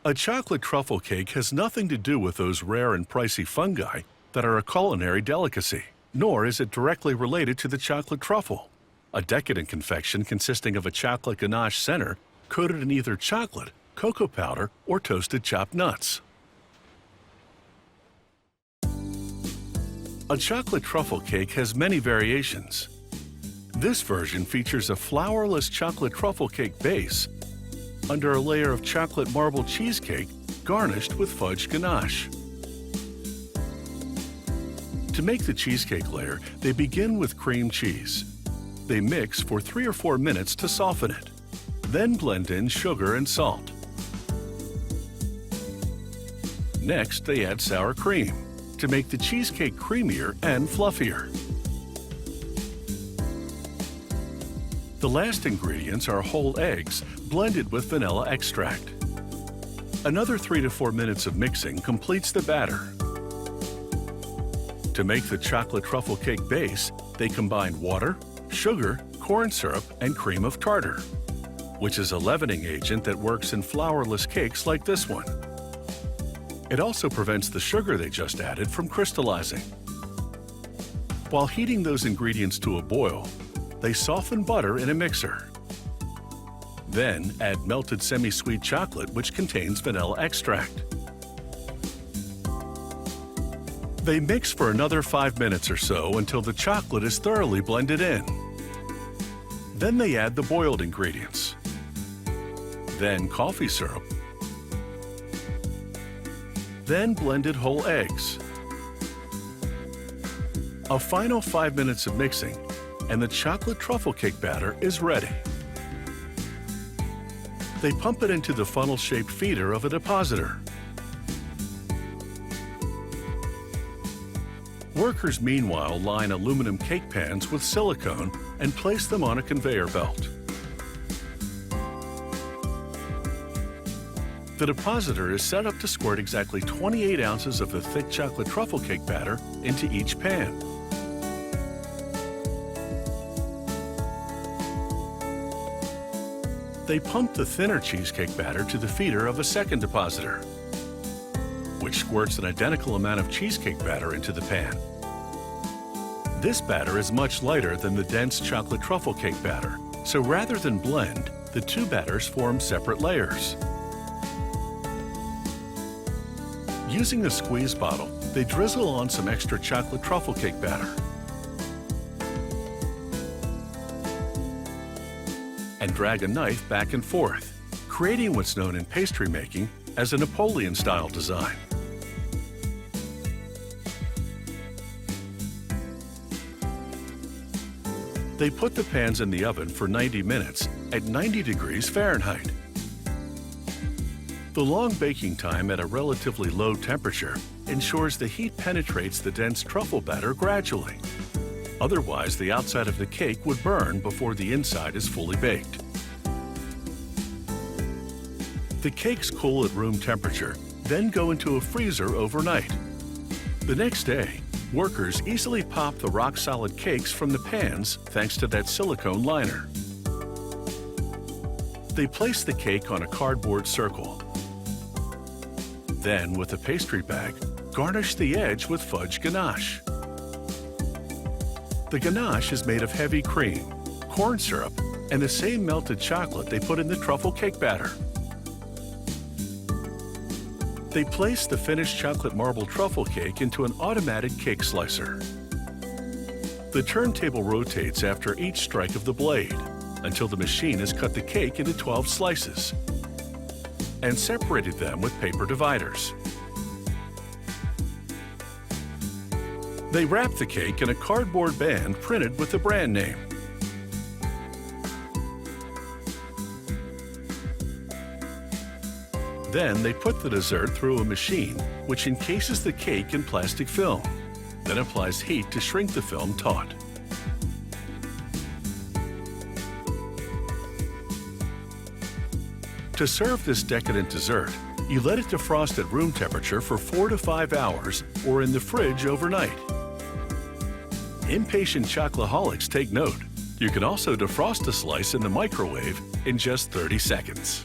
A chocolate truffle cake has nothing to do with those rare and pricey fungi that are a culinary delicacy, nor is it directly related to the chocolate truffle, a decadent confection consisting of a chocolate ganache center coated in either chocolate, cocoa powder, or toasted chopped nuts. A chocolate truffle cake has many variations. This version features a flourless chocolate truffle cake base under a layer of chocolate marble cheesecake garnished with fudge ganache. To make the cheesecake layer, they begin with cream cheese. They mix for 3 or 4 minutes to soften it, then blend in sugar and salt. Next, they add sour cream to make the cheesecake creamier and fluffier. The last ingredients are whole eggs blended with vanilla extract. Another 3 to 4 minutes of mixing completes the batter. To make the chocolate truffle cake base, they combine water, sugar, corn syrup, and cream of tartar, which is a leavening agent that works in flourless cakes like this one. It also prevents the sugar they just added from crystallizing. While heating those ingredients to a boil, they soften butter in a mixer. Then add melted semi-sweet chocolate, which contains vanilla extract. They mix for another 5 minutes or so until the chocolate is thoroughly blended in. Then they add the boiled ingredients. Then coffee syrup. Then blended whole eggs. A final 5 minutes of mixing, and the chocolate truffle cake batter is ready. They pump it into the funnel-shaped feeder of a depositor. Workers meanwhile line aluminum cake pans with silicone and place them on a conveyor belt. The depositor is set up to squirt exactly 28 ounces of the thick chocolate truffle cake batter into each pan. They pump the thinner cheesecake batter to the feeder of a second depositor, which squirts an identical amount of cheesecake batter into the pan. This batter is much lighter than the dense chocolate truffle cake batter, so rather than blend, the two batters form separate layers. Using a squeeze bottle, they drizzle on some extra chocolate truffle cake batter and drag a knife back and forth, creating what's known in pastry making as a Napoleon-style design. They put the pans in the oven for 90 minutes at 90 degrees Fahrenheit. The long baking time at a relatively low temperature ensures the heat penetrates the dense truffle batter gradually. Otherwise, the outside of the cake would burn before the inside is fully baked. The cakes cool at room temperature, then go into a freezer overnight. The next day, workers easily pop the rock-solid cakes from the pans thanks to that silicone liner. They place the cake on a cardboard circle. Then, with a pastry bag, garnish the edge with fudge ganache. The ganache is made of heavy cream, corn syrup, and the same melted chocolate they put in the truffle cake batter. They place the finished chocolate marble truffle cake into an automatic cake slicer. The turntable rotates after each strike of the blade until the machine has cut the cake into 12 slices and separated them with paper dividers. They wrap the cake in a cardboard band printed with the brand name. Then they put the dessert through a machine which encases the cake in plastic film, then applies heat to shrink the film taut. To serve this decadent dessert, you let it defrost at room temperature for 4 to 5 hours or in the fridge overnight. Impatient chocoholics take note. You can also defrost a slice in the microwave in just 30 seconds.